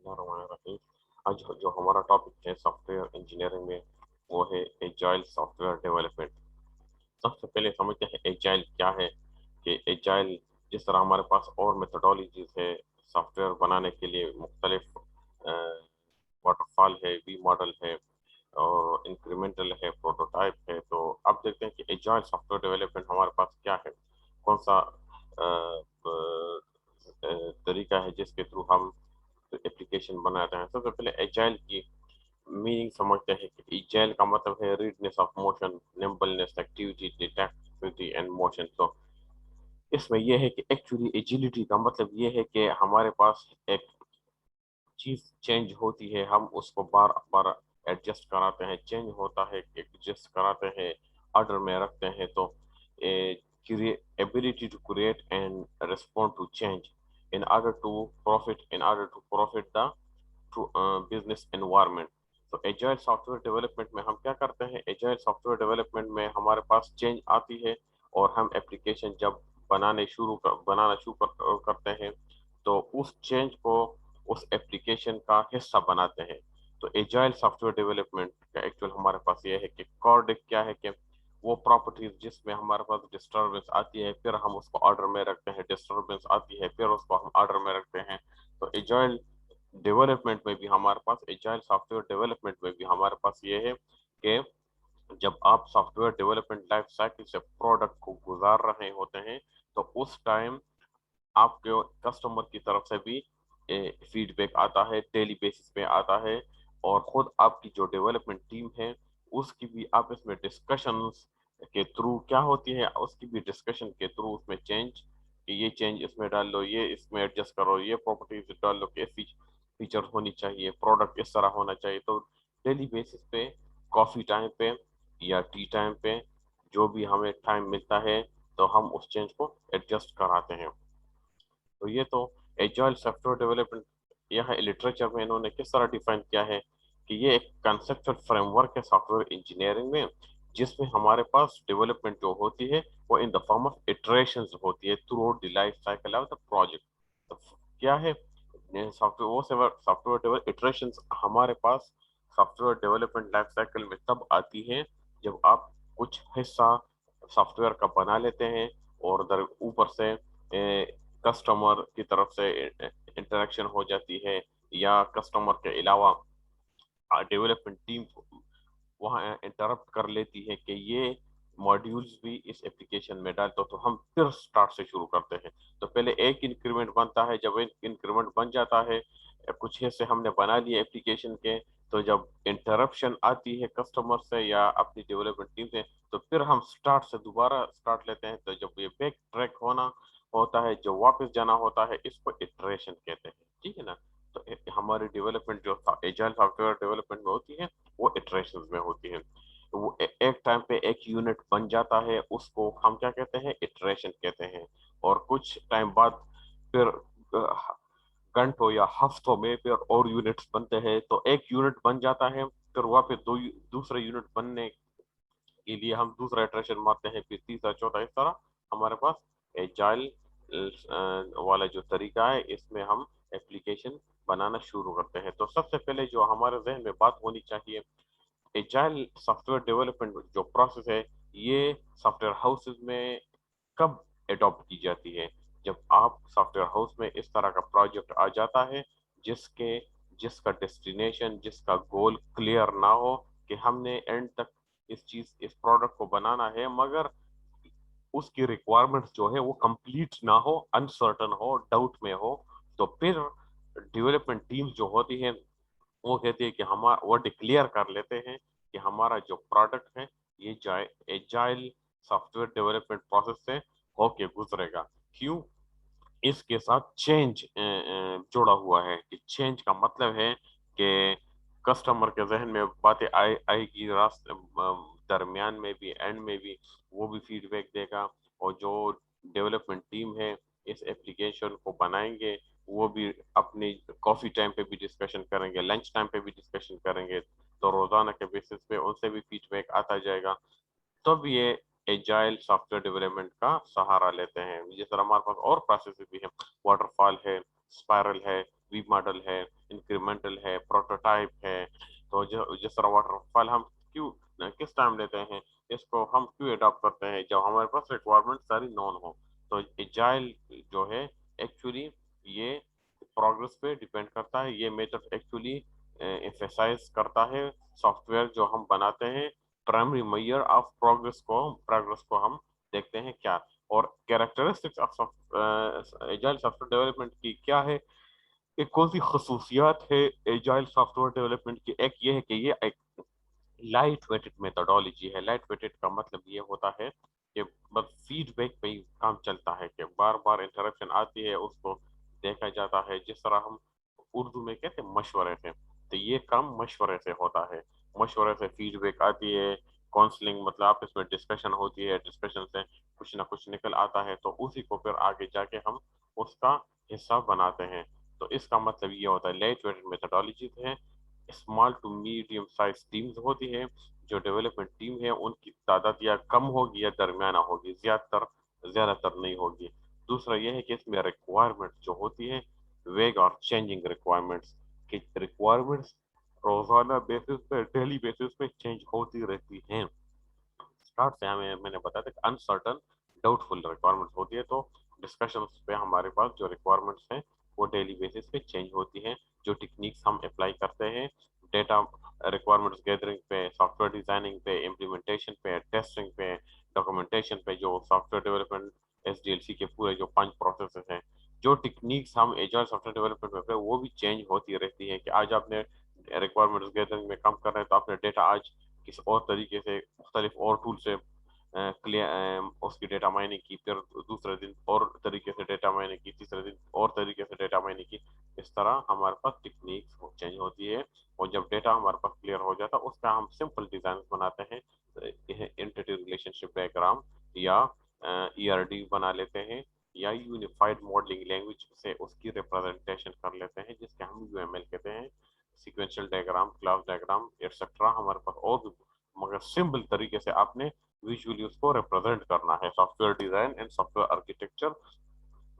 बिस्मिल्लाहिर्रहमानिर्रहीम। आज जो हमारा टॉपिक है सॉफ्टवेयर इंजीनियरिंग में, वो है एजाइल सॉफ्टवेयर डेवलपमेंट। सबसे पहले समझते हैं एजाइल क्या है। कि एजाइल, जिस तरह हमारे पास और मेथोडोलॉजीज है सॉफ्टवेयर बनाने के लिए, मुख्तलिफ वाटरफॉल है, वी मॉडल है, और इंक्रीमेंटल है, प्रोटोटाइप है। तो अब देखते हैं कि एजाइल सॉफ्टवेयर डेवलपमेंट हमारे पास क्या है, कौन सा तरीका है जिसके थ्रू हम एप्लीकेशन बनाते हैं। सबसे पहले एजाइल की मीनिंग समझते हैं कि एजाइल का मतलब है readiness of motion, nimbleness, activity, detectivity and motion. तो इसमें यह है कि एक्चुअली एजिलिटी का मतलब ये है कि हमारे पास एक चीज चेंज होती है, हम उसको बार बार एडजस्ट कराते हैं, चेंज होता है, एडजस्ट कराते हैं, ऑर्डर में रखते हैं। तो ability to create and respond to change in order to profit the business environment। तो एजाइल सॉफ्टवेयर डेवलपमेंट में हम क्या करते हैं, एजाइल सॉफ्टवेयर डेवलपमेंट में हमारे पास चेंज आती है, और हम एप्लीकेशन जब बनाना शुरू करते हैं, तो उस चेंज को उस एप्लीकेशन का हिस्सा बनाते हैं। तो एजाइल सॉफ्टवेयर डेवलपमेंट का एक्चुअल हमारे पास ये है कि कॉर्ड क्या है, कि वो प्रॉपर्टीज जिसमें हमारे पास डिस्टरबेंस आती है, फिर हम उसको ऑर्डर में रखते हैं, डिस्टरबेंस आती है, फिर उसको हम ऑर्डर में रखते हैं। तो एजाइल डेवलपमेंट में भी हमारे पास, एजाइल सॉफ्टवेयर डेवलपमेंट में भी हमारे पास ये है कि जब आप सॉफ्टवेयर डेवलपमेंट लाइफ साइकिल से प्रोडक्ट को गुजार रहे होते हैं, तो उस टाइम आपके कस्टमर की तरफ से भी फीडबैक आता है, डेली बेसिस पे आता है, और खुद आपकी जो डेवलपमेंट टीम है उसकी भी आप इसमें डिस्कशंस के थ्रू क्या होती है, उसकी भी डिस्कशन के थ्रू उसमें चेंज, कि ये चेंज इसमें डाल लो, ये इसमें एडजस्ट करो, ये प्रॉपर्टीज डाल लो, कि फीचर होनी चाहिए, प्रोडक्ट इस तरह होना चाहिए। तो डेली बेसिस पे, कॉफी टाइम पे या टी टाइम पे, जो भी हमें टाइम मिलता है, तो हम उस चेंज को एडजस्ट कराते हैं। तो ये तो एजाइल सॉफ्टवेयर डेवलपमेंट यह लिटरेचर में इन्होंने किस तरह डिफाइन किया है, कि ये एक कंसेप्चुअल फ्रेमवर्क है सॉफ्टवेयर इंजीनियरिंग में, जिसमें हमारे पास डेवलपमेंट जो होती है वो in the form of iterations होती है through out the life cycle of the project. तो क्या है सॉफ्टवेयर, वो सॉफ्टवेयर डेवलप इटरेशंस हमारे पास सॉफ्टवेयर डेवलपमेंट लाइफ साइकिल में तब आती है जब आप कुछ हिस्सा सॉफ्टवेयर का बना लेते हैं, और ऊपर से कस्टमर की तरफ से इंटरेक्शन हो जाती है, या कस्टमर के अलावा डेवलपमेंट टीम वहाँ इंटरप्ट कर लेती है कि ये मॉड्यूल्स भी इस एप्लीकेशन में डाल दो, तो हम फिर स्टार्ट से शुरू करते हैं। तो पहले एक इंक्रीमेंट बनता है, जब एक इंक्रीमेंट बन जाता है, कुछ हिस्से हमने बना लिए एप्लीकेशन के, तो जब इंटरप्शन आती है कस्टमर से या अपनी डेवलपमेंट टीम से, तो फिर हम स्टार्ट से दोबारा स्टार्ट लेते हैं। तो जब ये बैक ट्रैक होना होता है, जो वापस जाना होता है, इसको इटरेशन कहते हैं। ठीक है ना। तो हमारी डेवलपमेंट जो एजाइल सॉफ्टवेयर डेवलपमेंट में होती है, वो इटरेशंस में होती है। तो वो एक टाइम पे एक यूनिट बन जाता है, उसको हम क्या कहते हैं, इटरेशन कहते हैं। और कुछ टाइम बाद फिर घंटों या हफ्तों में फिर और यूनिट्स बनते हैं। तो एक यूनिट बन जाता है, फिर वापस दूसरे यूनिट बनने के लिए हम दूसरा इटरेशन मारते हैं, फिर तीसरा, चौथा, इस तरह हमारे पास एजाइल वाला जो तरीका है, इसमें हम एप्लीकेशन बनाना शुरू करते हैं। तो सबसे पहले जो हमारे जहन में बात होनी चाहिए, एजाइल सॉफ्टवेयर डेवलपमेंट जो प्रोसेस है, ये सॉफ्टवेयर हाउसेज में कब अडॉप्ट की जाती है, जब आप सॉफ्टवेयर हाउस में इस तरह का प्रोजेक्ट आ जाता है जिसके जिसका डेस्टिनेशन, जिसका गोल क्लियर ना हो, कि हमने एंड तक इस प्रोडक्ट को बनाना है, मगर उसकी रिक्वायरमेंट्स जो है वो कंप्लीट ना हो, अनसर्टन हो, डाउट में हो। तो फिर डेवलपमेंट टीम जो होती है, वो कहती है कि हम वो डिक्लेयर कर लेते हैं कि हमारा जो प्रोडक्ट है ये जाए एजाइल सॉफ्टवेयर डेवलपमेंट प्रोसेस से होके गुजरेगा। क्यों? इसके साथ चेंज जोड़ा हुआ है, कि चेंज का मतलब है कि कस्टमर के जहन में बातें आएगी, रास्ते दरमियान में भी, एंड में भी, वो भी फीडबैक देगा। और जो डेवलपमेंट टीम है इस एप्लीकेशन को बनाएंगे, वो भी अपनी कॉफी टाइम पे भी डिस्कशन करेंगे, लंच टाइम पे भी डिस्कशन करेंगे। तो रोजाना के बेसिस पे उनसे भी फीडबैक आता जाएगा। तब ये एजाइल सॉफ्टवेयर डेवलपमेंट का सहारा लेते हैं। जिस तरह हमारे पास और प्रोसेस भी है, वाटरफॉल है, स्पाइरल है, वी मॉडल है, इंक्रीमेंटल है, प्रोटोटाइप है। तो जो जिस तरह वाटरफॉल हम क्यों किस टाइम लेते हैं, इसको हम क्यों अडॉप्ट करते हैं, जब हमारे पास रिक्वायरमेंट सारी नॉन हो। तो एजाइल जो है एक्चुअली ये प्रोग्रेस पे डिपेंड करता है। ये मेथड एक्चुअली एम्फेसाइज करता है सॉफ्टवेयर जो हम बनाते हैं, प्राइमरी मेजर ऑफ प्रोग्रेस को हम देखते हैं क्या। और characteristics of agile software development की क्या है, एक कौन सी खसूसियात है एजाइल सॉफ्टवेयर डेवलपमेंट की। एक ये है कि ये एक लाइट वेटेड मेथोडोलॉजी है। लाइट वेटेड का मतलब ये होता है कि बस फीडबैक पे ही काम चलता है, कि बार बार इंटरप्शन आती है उसको देखा जाता है, जिस तरह हम उर्दू में कहते हैं मशवरे से। तो ये काम मशवरे से होता है, मशवरे से फीडबैक आती है। काउंसलिंग मतलब आपस में डिस्कशन होती है, डिस्कशन से कुछ ना कुछ निकल आता है, तो उसी को फिर आगे जाके हम उसका हिस्सा बनाते हैं। तो इसका मतलब ये होता है लाइट वेटेड मेथोडोलॉजी है। Small to medium size teams होती है, जो डेवलपमेंट टीम है उनकी तादाद या कम होगी या दरमियाना होगी, ज्यादातर नहीं होगी। दूसरा यह है कि इसमें रिक्वायरमेंट जो होती है वेग और चेंजिंग रिक्वायरमेंट्स, कि रिक्वायरमेंट्स रोजाना बेसिस पे, डेली बेसिस पे चेंज होती रहती हैं। स्टार्ट से हमें मैंने बताया था कि अनसर्टन डाउटफुल रिक्वायरमेंट्स होती है, तो डिस्कशंस पे हमारे पास जो रिक्वायरमेंट्स हैं वो डेली बेसिस पे चेंज होती हैं। जो टेक्निक्स हम अप्लाई करते हैं डेटा रिक्वायरमेंट्स गैदरिंग पे, सॉफ्टवेयर डिजाइनिंग पे, इम्प्लीमेंटेशन पे, टेस्टिंग पे, डॉक्यूमेंटेशन पे, जो सॉफ्टवेयर डेवलपमेंट एसडीएलसी के पूरे जो 5 प्रोसेस हैं, जो टेक्निक्स हम एजाइल सॉफ्टवेयर डेवलपमेंट में वो भी चेंज होती रहती है। कि आज आपने रिक्वायरमेंट्स गैदरिंग में काम कर रहे हैं, तो आपने डेटा आज किसी और तरीके से, मुख्तलिफ और टूल से क्लियर उसकी डेटा माइनिंग की, फिर दूसरे दिन और तरीके से डेटा माइनिंग की, तीसरे दिन और तरीके से डेटा माइनिंग की। इस तरह हमारे पास टेक्निक्स चेंज होती है। और जब डेटा हमारे पास क्लियर हो जाता है उसका हम सिंपल डिजाइन बनाते हैं, एंटिटी रिलेशनशिप डायग्राम या ईआरडी बना लेते हैं, या यूनिफाइड मॉडलिंग लैंग्वेज से उसकी रिप्रेजेंटेशन कर लेते हैं, जिसके हम यूएमएल कहते हैं, sequential diagram, class diagram etcetera हमारे पास और भी। मगर सिंपल तरीके से आपने विजुअली उसको रिप्रेजेंट करना है। Software design and software architecture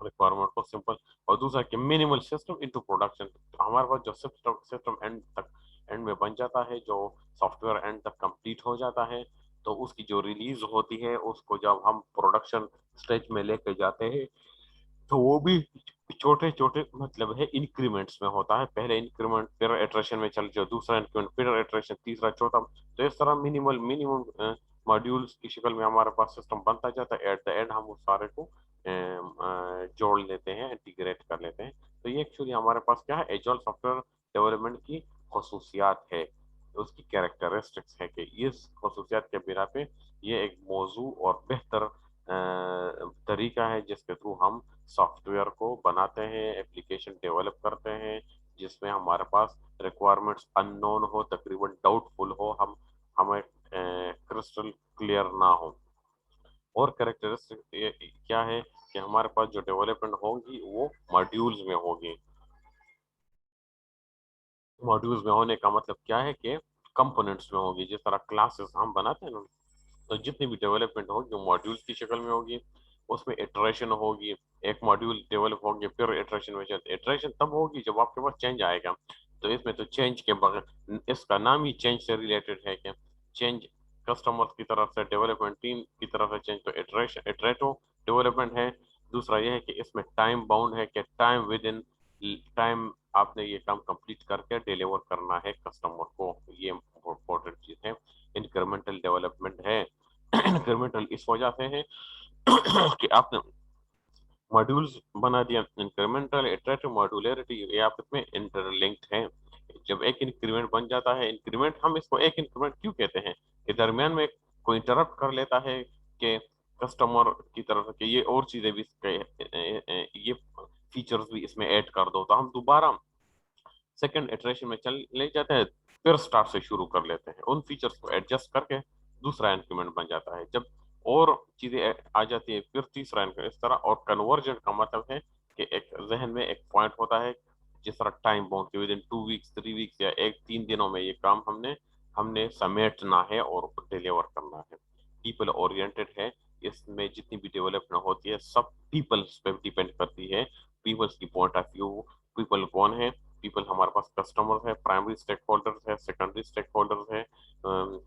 requirement को सिंपल। और दूसरा कि मिनिमल सिस्टम इनटू प्रोडक्शन, हमारे पास जो सिस्टम सिस्टम एंड में बन जाता है, जो सॉफ्टवेयर एंड तक कंप्लीट हो जाता है, तो उसकी जो रिलीज होती है उसको जब हम प्रोडक्शन स्टेज में लेके जाते हैं, तो वो भी छोटे छोटे मतलब है इंक्रीमेंट्स में होता है। पहले इंक्रीमेंट, फिर इटरेशन में चल जाओ, दूसरा इंक्रीमेंट, फिर इटरेशन, तीसरा, चौथा। तो इस तरह मिनिमम मॉड्यूल्स की शक्ल में हमारे पास सिस्टम बनता जाता है। एट द एंड हम उस सारे को जोड़ लेते हैं, इंटीग्रेट कर लेते हैं। तो ये एक्चुअली हमारे पास क्या है, एजाइल सॉफ्टवेयर डेवलपमेंट की खसूसियात है, उसकी कैरेक्टरिस्टिक्स है, कि इस खसूसियात के बिना पे ये एक मौजू और बेहतर तरीका है जिसके थ्रू हम सॉफ्टवेयर को बनाते हैं, एप्लीकेशन डेवलप करते हैं, जिसमें हमारे पास रिक्वायरमेंट्स अननोन हो, तकरीबन डाउटफुल हो, हम हमें क्रिस्टल क्लियर ना हो। और कैरेक्टरिस्टिक क्या है कि हमारे पास जो डेवलपमेंट होगी वो मॉड्यूल्स में होगी। मॉड्यूल्स में होने का मतलब क्या है कि कंपोनेंट्स में होगी। जिस तरह क्लासेस हम बनाते हैं ना, तो जितनी भी डेवलपमेंट होगी वो मॉड्यूल्स की शक्ल में होगी। उसमें इटरेशन होगी, एक मॉड्यूल डेवलप होंगे, फिर इटरेशन में चलते, इटरेशन तब होगी जब आपके पास चेंज आएगा। तो इसमें तो चेंज के बगैर, इसका नाम ही चेंज से रिलेटेड है कि चेंज कस्टमर्स की तरफ से, डेवलपमेंट टीम की तरफ से चेंज, तो इटरेशन इटरेटिव डेवलपमेंट है। दूसरा यह है कि इसमें टाइम बाउंड है, कि टाइम विद इन टाइम आपने ये काम कंप्लीट करके डिलीवर करना है कस्टमर को, ये इम्पोर्टेंट चीज है। इंक्रीमेंटल डेवलपमेंट है। इंक्रीमेंटल इस वजह से है कि आपने मॉड्यूल्स बना दिया। इंक्रीमेंटल, इटरेटिव, मॉड्यूलरिटी ये आपस में इंटरलिंक्ड है। जब एक इंक्रीमेंट बन जाता है, इंक्रीमेंट हम इसको एक इंक्रीमेंट क्यों कहते हैं, कि दरमियान में कोई इंटरप्ट कर लेता है, कि कस्टमर की तरफ से कि ये और चीजें भी ये फीचर्स भी इसमें ऐड कर दो, तो हम दोबारा सेकंड इटरेशन में चले जाते हैं, फिर स्टार्ट से शुरू कर लेते हैं, उन फीचर्स को एडजस्ट करके दूसरा इंक्रीमेंट बन जाता है। जब और चीजें आ जाती है, फिर तीसरा इंक्रीमेंट, इस तरह। और कन्वर्जेंट का मतलब है कि एक जहन में एक पॉइंट होता है, जिस तरह टाइम बाउंड के विद इन 2 वीक्स, 3 वीक्स या एक 3 दिनों में ये काम हमने हमने समेटना है और डिलीवर करना है। पीपल ओरिएंटेड है, इसमें जितनी भी डेवलपमेंट होती है सब पीपल्स पे डिपेंड करती है, पीपल्स की पॉइंट ऑफ व्यू, पीपल कौन है? पीपल हमारे पास कस्टमर्स है, प्राइमरी स्टेक होल्डर्स है, सेकेंडरी स्टेक होल्डर्स है।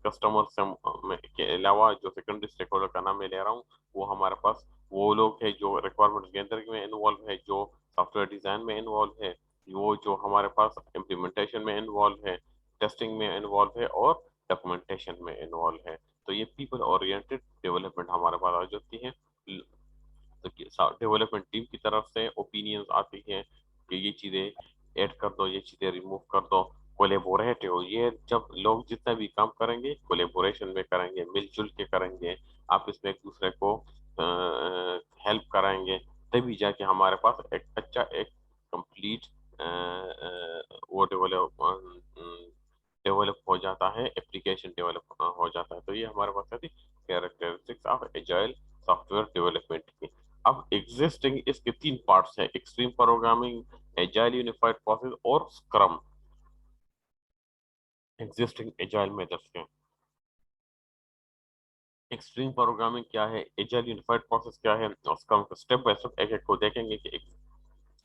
कस्टमर्स के अलावा जो सेकेंडरी स्टेक होल्डर का नाम मैं ले रहा हूँ, वो हमारे पास वो लोग हैं जो रिक्वायरमेंट गेदरिंग में इन्वॉल्व है, जो सॉफ्टवेयर डिजाइन में इन्वॉल्व है, वो जो हमारे पास इम्प्लीमेंटेशन में इन्वॉल्व है, टेस्टिंग में इन्वॉल्व है और डॉक्यूमेंटेशन में इन्वॉल्व है। तो ये पीपल ओरिएंटेड डेवलपमेंट हमारे पास आ जाती है। तो डेवलपमेंट टीम की तरफ से ओपिनियंस आती हैं कि ये चीज़ें ऐड कर दो, ये चीज़ें रिमूव कर दो। कोलेबोरेटिव, ये जब लोग जितना भी काम करेंगे कोलेबोरेशन में करेंगे, मिलजुल के करेंगे, आप इसमें एक दूसरे को हेल्प कराएंगे, तभी जाके हमारे पास एक अच्छा एक कंप्लीट वो डेवलप हो जाता है, एप्लीकेशन डेवलप हो जाता है। तो ये हमारे पास है characteristics of agile software development की। अब एग्जिस्टिंग इसके तीन पार्ट्स हैं, extreme programming, agile unified process और स्क्रम। एग्जिस्टिंग एजाइल मेथड्स के, एक्सट्रीम प्रोग्रामिंग क्या है, एजाइल यूनिफाइड प्रोसेस क्या है, और स्क्रम। स्टेप बाय स्टेप एक एक को देखेंगे कि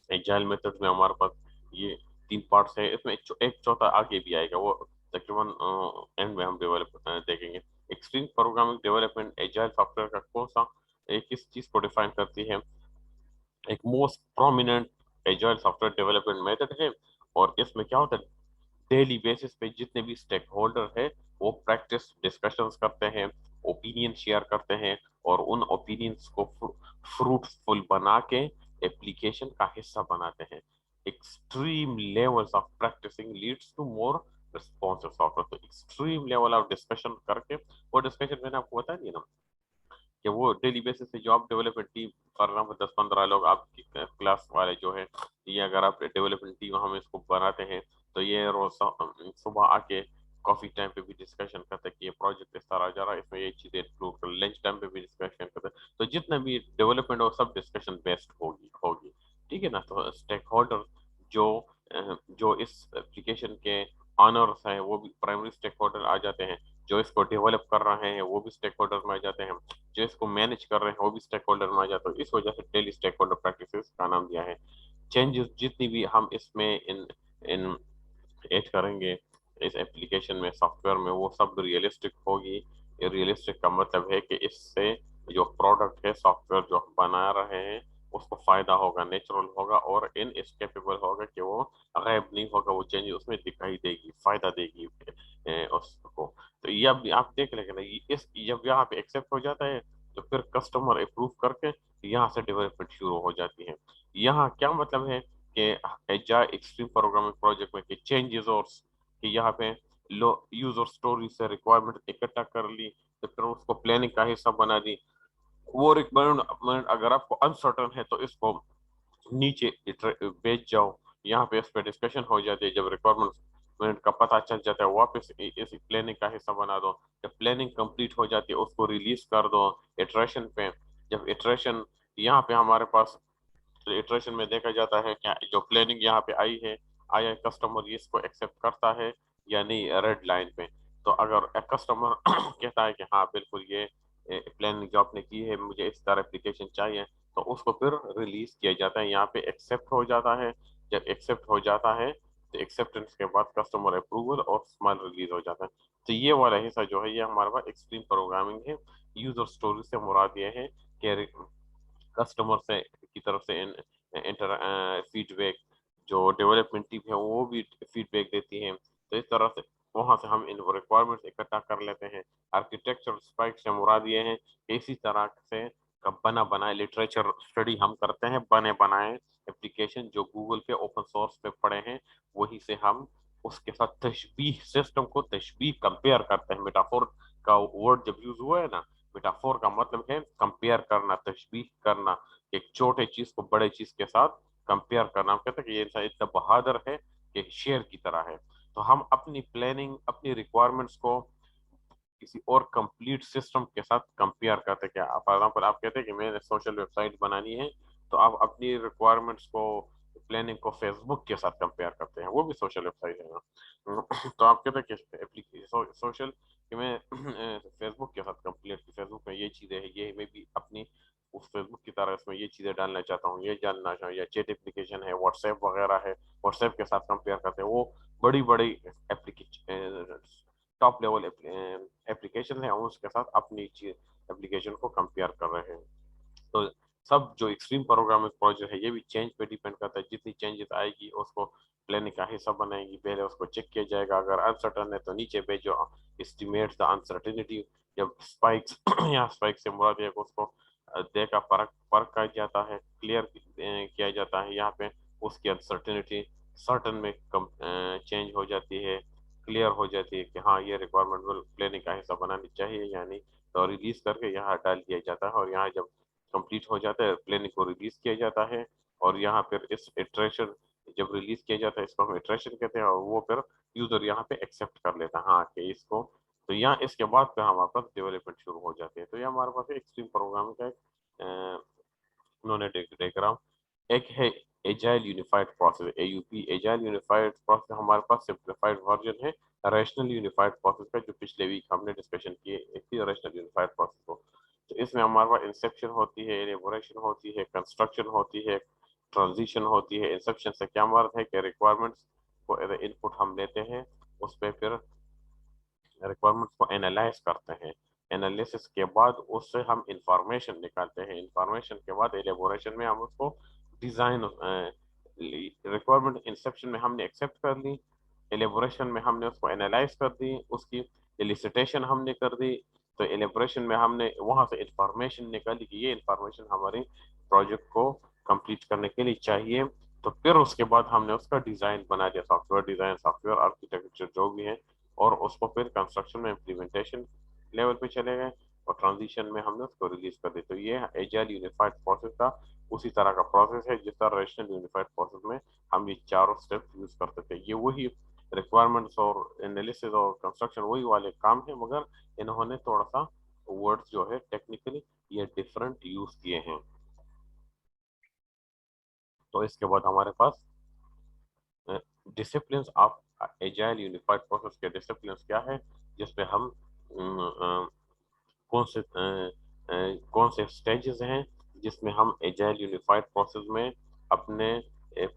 एजाइल मेथड में हमारे पास ये तीन पार्ट्स है, इसमें एक चौथा आगे भी आएगा, वो तकरीबन एंड में हम डेवलप देखेंगे। Extreme programming development agile software का कौन सा एक किस चीज को डिफाइन करती है? एक most prominent agile software development method है। और इसमें क्या होता है, डेली बेसिस पे जितने भी स्टेक होल्डर है वो प्रैक्टिस डिस्कशंस करते हैं, ओपिनियन शेयर करते हैं, और उन ओपिनियंस को फ्रूटफुल बना के एप्लीकेशन का हिस्सा बनाते हैं। Extreme levels of practicing leads to more responsive software. तो एक्सट्रीम लेवल ऑफ डिस्कशन करके, वो डिस्कशन मैंने आपको बता दिया ना कि वो डेली बेसिस पे जो आप डेवलपमेंट टीम, फॉर एग्जाम्पल 10-15 लोग आपकी क्लास वाले जो है, ये अगर आप डेवलपमेंट टीम हम इसको बनाते हैं, तो ये रोज सुबह आके कॉफी टाइम पे भी डिस्कशन करते हैं कि ये प्रोजेक्ट इस तरह जा रहा है, इसमें ये चीजें इंक्लूड कर, लंच टाइम पे भी डिस्कशन करते हैं। तो जितना भी डेवलपमेंट हो सब डिस्कशन बेस्ड होगी होगी। ठीक है ना? तो स्टेक होल्डर जो जो इस एप्लीकेशन के ऑनर्स हैं वो भी प्राइमरी स्टेक होल्डर आ जाते हैं, जो इसको डेवलप कर रहे हैं वो भी स्टेक होल्डर में आ जाते हैं, जो इसको मैनेज कर रहे हैं वो भी स्टेक होल्डर में आ जाते हैं। इस वजह से डेली स्टेक होल्डर प्रैक्टिसेस का नाम दिया है। चेंजेस जितनी भी हम इसमें इन इन ऐड करेंगे इस एप्लीकेशन में, सॉफ्टवेयर में, वो सब रियलिस्टिक होगी। रियलिस्टिक का मतलब है कि इससे जो प्रोडक्ट है, सॉफ्टवेयर जो हम बना रहे हैं, उसको फायदा होगा, नेचुरल होगा और इन स्केपेबल होगा कि वो गैब नहीं होगा, वो चेंज उसमें दिखाई देगी, फायदा देगी उसको। तो ये अब आप देख लेंगे ना, इस जब यहाँ पे एक्सेप्ट हो जाता है तो फिर कस्टमर अप्रूव करके यहाँ से डेवलपमेंट शुरू हो जाती है। यहाँ क्या मतलब है कि एजाइल एक्सट्रीम प्रोग्रामिंग प्रोजेक्ट में कि चेंजेस और कि यहाँ पे लो यूजर स्टोरी से रिक्वायरमेंट इकट्ठा कर ली, तो फिर उसको प्लानिंग का हिस्सा बना दी। वो रिक्वायरमेंट अगर आपको अनसर्टन है तो इसको नीचे भेज जाओ, यहाँ पे इस पे डिस्कशन हो जाती है। जब रिक्वायरमेंट का पता चल जाता है वापस इस प्लानिंग का हिस्सा बना दो। जब प्लानिंग कंप्लीट हो जाती है उसको रिलीज कर दो इटरेशन पे। जब इटरेशन यहाँ पे हमारे पास इटरेशन में देखा जाता है क्या जो प्लानिंग यहाँ पे आई है, आया कस्टमर इसको एक्सेप्ट करता है या नहीं, रेड लाइन पे। तो अगर कस्टमर कहता है कि हाँ बिल्कुल ये प्लानिंग जो आपने की है मुझे इस तरह एप्लीकेशन चाहिए, तो उसको फिर रिलीज किया जाता है, यहाँ पे एक्सेप्ट हो जाता है। जब एक्सेप्ट हो जाता है तो एक्सेप्टेंस के बाद कस्टमर अप्रूवल और स्माइल रिलीज हो जाता है। तो ये वाला हिस्सा जो है ये हमारे पास एक्सट्रीम प्रोग्रामिंग है। यूजर स्टोरी से मुराद ये है कि कस्टमर से की तरफ से इंटर फीडबैक, जो डेवलपमेंट टीम है वो भी फीडबैक देती है। तो इस तरह से वहां से हम इन रिक्वायरमेंट्स इकट्ठा कर लेते हैं। आर्किटेक्चर स्पाइक से मुराद ये है कि इसी तरह से का बना बनाए लिटरेचर स्टडी हम करते हैं, बने बनाए एप्लीकेशन जो गूगल पे ओपन सोर्स पे पड़े हैं, वही से हम उसके साथ तशबीह सिस्टम को तशबीह कंपेयर करते हैं। मेटाफोर का वर्ड जब यूज हुआ है ना, मेटाफोर का मतलब है कंपेयर करना, तशबीह करना, एक छोटे चीज को बड़े चीज के साथ कंपेयर करना। हम कहते हैं कि ये इंसान इतना बहादुर है कि शेर की तरह है। तो हम अपनी प्लानिंग, अपनी रिक्वायरमेंट्स को किसी और कंप्लीट सिस्टम के साथ कंपेयर करते हैं। क्या फॉर एग्जाम्पल आप कहते हैं कि मैंने सोशल वेबसाइट बनानी है, तो आप अपनी रिक्वायरमेंट्स को, प्लानिंग को फेसबुक के साथ कंपेयर करते हैं, वो भी सोशल वेबसाइट है ना। तो आप कहते हैं कि सोशल कि मैं फेसबुक के साथ कंप्लीट, फेसबुक में ये चीज़ें हैं, ये मैं भी अपनी فیس بک کی طرح اس میں یہ چیزیں ڈالنا چاہتا ہوں، یہ جاننا چاہوں، یا چیٹ اپلیکیشن ہے، واٹس ایپ وغیرہ ہے، واٹس ایپ کے ساتھ کمپیئر کرتے ہیں، وہ بڑی بڑی ٹاپ لیول اپلیکیشن ہے، اس کے ساتھ اپنی چیز اپلیکیشن کو کمپیئر کر رہے ہیں. تو سب جو ایکسٹریم پروگرامنگ پروجیکٹ ہے یہ بھی چینج پہ ڈیپینڈ کرتا ہے. جتنی چینجز آئے گی اس کو پلاننگ کا حصہ بنائیں گی، پہلے اس کو چیک کیا جائے گا، اگر انسرٹن ہے تو نیچے پہ جو اسٹیمیٹ دا انسرٹینٹی، جب اسپائکس یا اسپائک سے مراد ہے اس کو دے کا فرق کیا جاتا ہے، کلیئر کیا جاتا ہے. یہاں پہ اس کی انسرٹینٹی سرٹن میں چینج ہو جاتی ہے، کلیئر ہو جاتی ہے کہ ہاں یہ ریکوائرمنٹ پلاننگ کا حصہ بنانی چاہیے یعنی، تو ریلیز کر کے یہاں ڈال دیا جاتا ہے. اور یہاں جب کمپلیٹ ہو جاتا ہے پلاننگ کو ریلیز کیا جاتا ہے، اور یہاں پھر اس اٹریشن جب ریلیز کیا جاتا ہے اس کو ہم اٹریشن کہتے ہیں، اور وہ پھر یوزر یہاں پہ ایکسیپٹ کر لیتا ہے ہاں کہ اس کو، تو یہاں اس کے بعد پھر ہمارے پاس ڈیولپمنٹ شروع ہو جاتی ہے. تو یہ ہمارے پاس ایکسٹریم پروگرامنگ کا ایک انہوں نے ڈیگرام. ایک ہے agile unified process, A U P, agile unified process ہمارے پاس سمپلیفائڈ ورژن ہے ریشنل یونیفائڈ پروسیس کا، جو پچھلے ویک ہم نے ڈسکشن کی تھی ریشنل یونیفائڈ پروسیس کو. تو اس میں ہمارے پاس انسیپشن ہوتی ہے، ایلیبوریشن ہوتی ہے، کنسٹرکشن ہوتی ہے، ٹرانزیشن ہوتی ہے. انسیپشن سے کیا مراد ہے کہ ریکوائرمنٹس کو ان پٹ ہم لیتے ہیں، اس پہ پھر ریکوائرمنٹس کو اینالائز کرتے ہیں، انالیسس کے بعد اس سے ہم انفارمیشن نکالتے ہیں، انفارمیشن کے بعد ایلیبوریشن میں ہم اس کو ڈیزائن، ریکوائرمنٹ انسیپشن میں ہم نے ایکسیپٹ کر لی، ایلیبوریشن میں ہم نے اس کو اینالائز کر دی، اس کی ایلیسیٹیشن ہم نے کر دی، تو ایلیبوریشن میں ہم نے وہاں سے انفارمیشن نکالی کہ یہ انفارمیشن ہماری پروجیکٹ کو کمپلیٹ کرنے کے لیے چاہیے. تو پھر اس کے بعد ہم نے اس کا ڈیزائن بنا دیا، soft where design, soft where architecture جو بھی ہے، اور اس کو پھر کنسٹرکشن میں امپلیمنٹیشن لیول پہ چلے گئے، اور ٹرانزیشن میں ہم نے اس کو ریلیز کر دی. تو یہ ایجائل یونیفائڈ پروسیس کا اسی طرح کا پروسیس ہے جس طرح ریشنل یونیفائڈ پروسیس میں ہم یہ چاروں اسٹیپ یوز کرتے تھے. یہ وہی ریکوائرمنٹس اور انالیسس اور کنسٹرکشن وہی والے کام ہیں، مگر انہوں نے تھوڑا سا ورڈ جو ہے ٹیکنیکلی یہ ڈفرنٹ یوز کیے ہیں. تو اس کے بعد ہمارے پاس disciplines of agile unified process کے ڈسپلنس کیا ہے، جس پہ ہم کون سے کون سے اسٹیجز ہیں جس میں ہم ایجائل یونیفائڈ پروسیس میں اپنے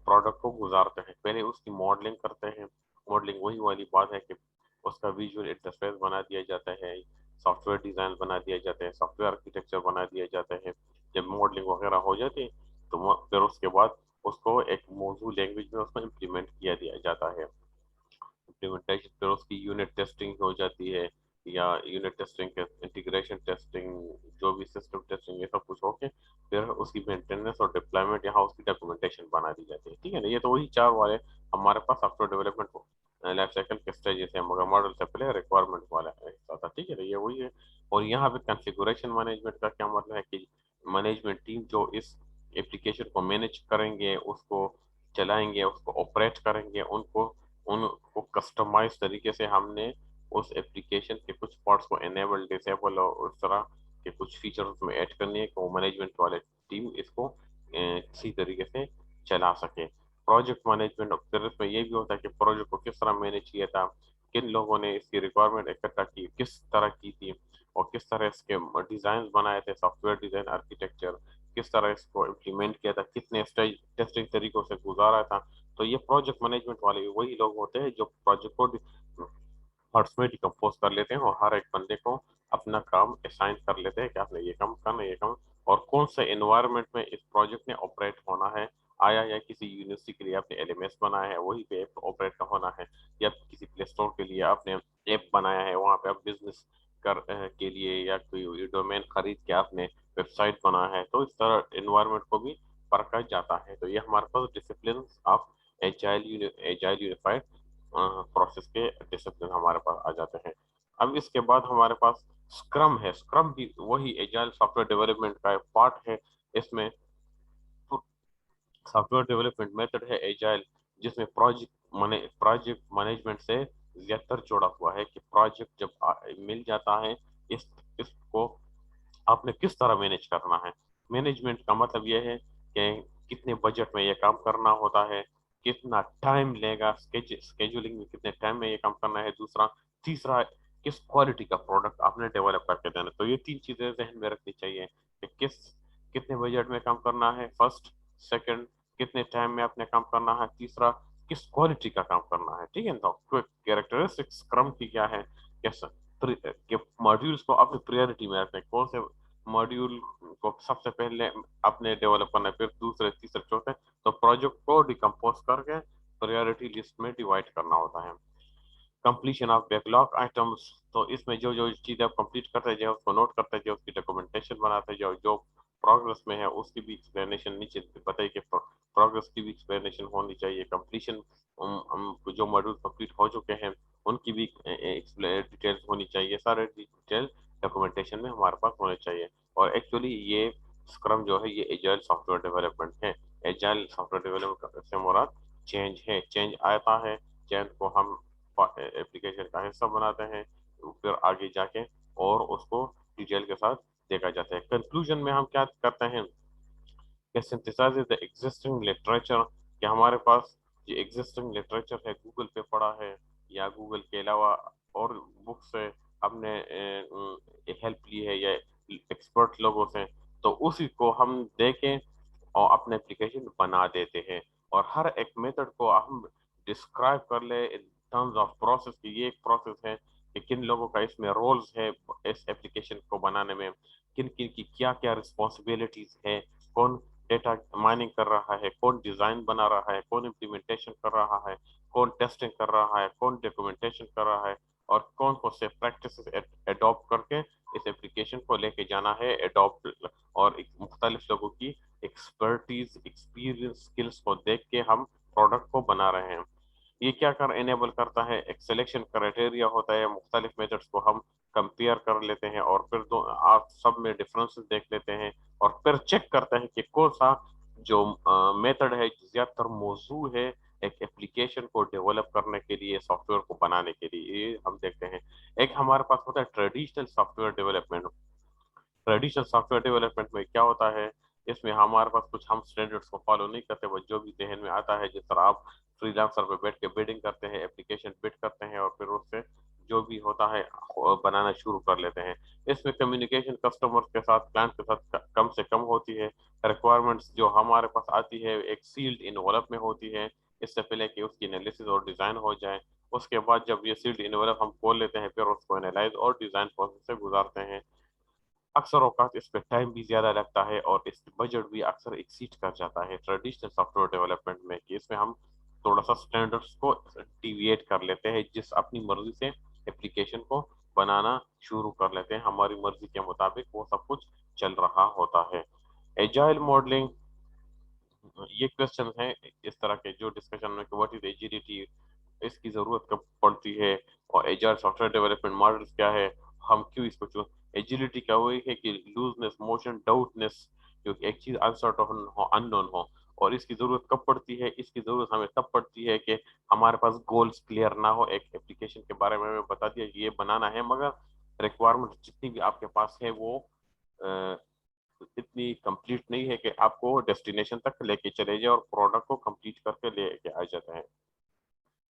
پروڈکٹ کو گزارتے ہیں. پہلے اس کی ماڈلنگ کرتے ہیں، ماڈلنگ وہی والی بات ہے کہ اس کا ویژول انٹرفیس بنا دیا جاتا ہے، سافٹ ویئر ڈیزائن بنا دیا جاتا ہے، سافٹ ویئر آرکیٹیکچر بنا دیا جاتا ہے. جب ماڈلنگ وغیرہ ہو جاتی ہے تو پھر اس کے بعد اس کو ایک موضوع لینگویج میں اس کو امپلیمنٹ کیا دیا جاتا ہے. امپلیمنٹیشن پھر اس کی یونٹ ٹیسٹنگ ہو جاتی ہے، یا یونٹ ٹیسٹنگ، انٹیگریشن ٹیسٹنگ، جو بھی سسٹم ٹیسٹنگ، یہ سب کچھ ہو کے پھر اس کی مینٹیننس اور ڈپلائمنٹ یہاں اس کی ڈاکومنٹیشن بنا دی جاتی ہے. ٹھیک ہے نا، یہ تو وہی چار والے ہمارے پاس software development life cycle کے اسٹیجز ہیں، مگر ماڈل سے پہلے ریکوائرمنٹ والا حصہ تھا. ٹھیک ہے نا، یہ وہی ہے. اور یہاں پہ کنفیگوریشن مینجمنٹ کا کیا مطلب ہے کہ مینجمنٹ ٹیم جو اس اپلیکیشن کو مینیج کریں گے، اس کو چلائیں گے، اس کو آپریٹ کریں گے، ان کو کسٹمائز طریقے سے ہم نے اس اپلیکیشن کے کچھ پارٹس کو انیبل، ڈسیبل اور اس طرح کے کچھ فیچر اس میں ایڈ کرنی ہے کہ وہ مینجمنٹ والے ٹیم اس کو کسی طریقے سے چلا سکے. پروجیکٹ مینجمنٹ پھر اس میں یہ بھی ہوتا ہے کہ پروجیکٹ کو کس طرح مینیج کیا تھا، کن لوگوں نے اس کی ریکوائرمنٹ اکٹھا کی، کس طرح کی تھی، اور کس طرح اس کے ڈیزائنز بنائے تھے، سافٹ ویئر ڈیزائن، آرکیٹیکچر، کس طرح اس کو امپلیمنٹ کیا تھا، کتنے اسٹیج ٹیسٹنگ طریقوں سے گزارا تھا. تو یہ پروجیکٹ مینجمنٹ والے وہی لوگ ہوتے ہیں جو پروجیکٹ کو پارٹس میں ڈیکمپوز کر لیتے ہیں، اور ہر ایک بندے کو اپنا کام اسائن کر لیتے ہیں کہ آپ نے یہ کام کرنا، یہ کام، اور کون سے انوائرمنٹ میں اس پروجیکٹ نے آپریٹ ہونا ہے. آیا یا کسی یونیورسٹی کے لیے آپ نے ایل ایم ایس بنایا ہے وہی پہ آپریٹ ہونا ہے، یا کسی پلے اسٹور کے لیے آپ نے ایپ بنایا ہے وہاں پہ آپ بزنس کے لیے، یا کوئی ڈومین خرید کے آپ نے ویب سائٹ بنا ہے. تو اس طرح انوائرمنٹ کو بھی پرکھا جاتا ہے. تو یہ ہمارے پاس discipline of agile unified process کے ڈسپلن ہمارے پاس آ جاتے ہیں. اب اس کے بعد ہمارے پاس اسکرم ہے. اسکرم بھی وہی ایجائل سافٹ ویئر ڈیولپمنٹ کا ایک پارٹ ہے. اس میں سافٹ ویئر ڈیولپمنٹ میتھڈ ہے ایجائل، جس میں پروجیکٹ مینجمنٹ سے زیادہ تر جڑا ہوا ہے کہ پروجیکٹ جب مل جاتا ہے اس کو آپ نے کس طرح مینیج کرنا ہے. مینجمنٹ کا مطلب یہ ہے کہ کتنے بجٹ میں یہ کام کرنا ہوتا ہے، کتنا ٹائم لے گا، اسکیجولنگ میں کتنے ٹائم میں یہ کام کرنا ہے. تیسرا کس کوالٹی کا پروڈکٹ آپ نے ڈیولپ کر کے دینا. تو یہ تین چیزیں ذہن میں رکھنی چاہیے کہ کس कितने बजट में काम करना है, फर्स्ट, सेकंड, कितने टाइम में आपने काम करना है, तीसरा किस क्वालिटी का काम करना है, ठीक है। तो कैरेक्टरिस्टिक्स स्क्रम की क्या है, कैसे कि मॉड्यूल्स को अपनी प्रायोरिटी में रखते हैं, कौन से मॉड्यूल को सबसे पहले अपने डेवलप करना है, फिर दूसरे, तीसरे, चौथे, तो प्रोजेक्ट को डिकम्पोज करके प्रायोरिटी लिस्ट में डिवाइड करना होता है। कंप्लीशन ऑफ बैकलॉग आइटम्स, तो इसमें जो जो चीज़ें आप कंप्लीट करते जाए उसको नोट करते जाए, उसकी डॉक्यूमेंटेशन बनाते जाओ, जो प्रोग्रेस में है उसकी भी एक्सप्लेनेशन नीचे बताइए कि प्रोग्रेस की भी एक्सप्लेनेशन होनी चाहिए। कंप्लीशन, जो मॉड्यूल कंप्लीट हो चुके हैं उनकी भी डिटेल्स होनी चाहिए, सारे डिटेल डॉक्यूमेंटेशन में हमारे पास होने चाहिए। और एक्चुअली ये स्क्रम जो है ये एजाइल सॉफ्टवेयर डेवलपमेंट है। एजाइल सॉफ्टवेयर डेवलपमेंट से मुराद चेंज है, चेंज आता है, चेंज को हम एप्लीकेशन का हिस्सा बनाते हैं, फिर आगे जाके और उसको डिटेल के साथ देखा जाता है। कंक्लूजन में हम क्या करते हैं कि सिंथेसाइज द एग्जिस्टिंग लिटरेचर, कि हमारे पास जो एग्जिस्टिंग लिटरेचर है गूगल पे पढ़ा है या गूगल के अलावा और बुक से हमने हेल्प ली है या एक्सपर्ट लोगों से, तो उसी को हम देखें और अपने एप्लीकेशन बना देते हैं। और हर एक मेथड को हम डिस्क्राइब कर ले इन टर्म्स ऑफ प्रोसेस की, ये एक प्रोसेस है कि किन लोगों का इसमें रोल्स है इस एप्लीकेशन को बनाने में, किन किन की क्या क्या रिस्पॉन्सिबिलिटीज है, कौन डेटा माइनिंग कर रहा है, कौन डिजाइन बना रहा है, कौन इम्प्लीमेंटेशन कर रहा है, कौन टेस्टिंग कर रहा है, कौन डॉक्यूमेंटेशन कर रहा है, और कौन कौन से प्रैक्टिसेस एडॉप्ट करके इस एप्लीकेशन को लेके जाना है एडॉप्ट। और मुख्तलिफ लोगों की एक्सपर्टीज, एक्सपीरियंस, स्किल्स को देख के हम प्रोडक्ट को बना रहे हैं। ये क्या कर इनेबल करता है, एक सिलेक्शन क्राइटेरिया होता है, मुख्तलिफ मेथड्स को हम कंपेयर कर लेते हैं और फिर दो आप सब में डिफरेंसेस देख लेते हैं, और फिर चेक करते हैं कि कौन सा जो मेथड है ज्यादातर मौजू है एक एप्लीकेशन को डेवलप करने के लिए, सॉफ्टवेयर को बनाने के लिए, ये हम देखते हैं। एक हमारे पास होता है traditional software development. Traditional software development में क्या होता है, इसमें हमारे पास कुछ हम स्टैंडर्ड्स को फॉलो नहीं करते, वो जो भी जहन में आता है, जिस तरह आप फ्रीलांसर पे बैठ के बिल्डिंग करते हैं, एप्लीकेशन बिल्ड करते हैं और फिर उससे जो भी होता है बनाना शुरू कर लेते हैं। इसमें कम्युनिकेशन कस्टमर के साथ, क्लाइंट के साथ कम से कम होती है। रिक्वायरमेंट्स जो हमारे पास आती है एक सील्ड इन्वॉल्व में होती है, इससे पहले कि उसकी एनालिसिस और डिजाइन हो जाए। उसके बाद जब ये सील्ड इन्वॉल्व हम खोल लेते हैं, फिर उसको एनालाइज और डिजाइन प्रोसेस से गुजारते हैं। अक्सर औकात इस पे टाइम भी ज़्यादा लगता है और इसकी बजट भी अक्सर एक्सीड कर जाता है ट्रेडिशनल सॉफ्टवेयर डेवलपमेंट में, कि इसमें हम थोड़ा सा स्टैंडर्ड्स को डिविएट कर लेते हैं, जिस अपनी मर्जी से एप्लीकेशन को बनाना शुरू कर लेते हैं, हमारी मर्जी के मुताबिक वो सब कुछ चल रहा होता है। एजाइल मॉडलिंग, ये क्वेश्चन है इस तरह के जो डिस्कशन में, व्हाट इज एजिलिटी, इसकी जरूरत कब पड़ती है, और एजाइल सॉफ्टवेयर डेवलपमेंट मॉडल क्या है, हम क्यों इसको चूज। एजिलिटी क्या वही है कि लूजनेस, मोशन, डाउटनेस, जो एक चीज अनसर्टन हो, अननोन हो। और इसकी जरूरत कब पड़ती है, इसकी जरूरत हमें तब पड़ती है कि हमारे पास गोल्स क्लियर ना हो। एक एप्लीकेशन के बारे में हमें बता दिया कि ये बनाना है, मगर रिक्वायरमेंट जितनी भी आपके पास है वो इतनी कंप्लीट नहीं है कि आपको डेस्टिनेशन तक लेके चले जाए और प्रोडक्ट को कंप्लीट करके लेके आ जाते हैं।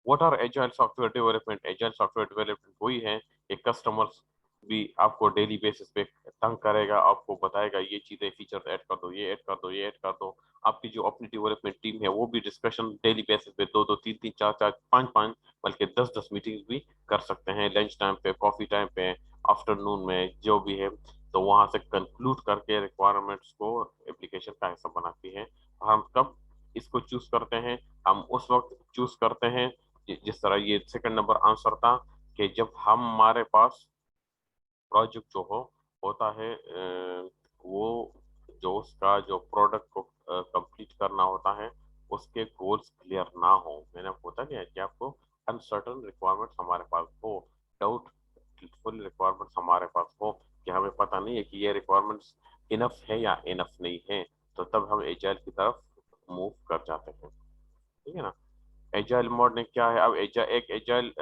What are agile software development, agile software development वही है कि कस्टमर्स भी आपको डेली बेसिस पे तंग करेगा, आपको बताएगा ये चीजें फीचर्स ऐड कर दो, ये ऐड कर दो, ये ऐड कर दो। आपकी जो अपनी डेवलपमेंट टीम है वो भी डिस्कशन डेली बेसिस पे दो दो, तीन तीन, चार चार, पांच पांच, बल्कि 10 10 मीटिंग्स भी कर सकते हैं, लंच टाइम पे, कॉफी टाइम पे, आफ्टरनून में, जो भी है। तो वहां से कंक्लूड करके रिक्वायरमेंट्स को एप्लीकेशन का हिस्सा बनाती है। और हम कब इसको चूज करते हैं, हम उस वक्त चूज करते हैं जिस तरह ये सेकंड नंबर आंसर था, कि जब हमारे पास प्रोजेक्ट जो होता है वो जो उसका जो प्रोडक्ट को कंप्लीट करना होता है उसके गोल्स क्लियर ना हो। मैंने होता नहीं है कि आपको अनसर्टन रिक्वायरमेंट्स हमारे पास हो, डाउटफुल रिक्वायरमेंट्स हमारे पास हो, कि हमें पता नहीं है कि ये रिक्वायरमेंट्स इनफ है या इनफ नहीं है, तो तब हम एजाइल की तरफ मूव कर जाते हैं, ठीक है ना। एजाइल मॉडलिंग क्या है, अब एक एजाइल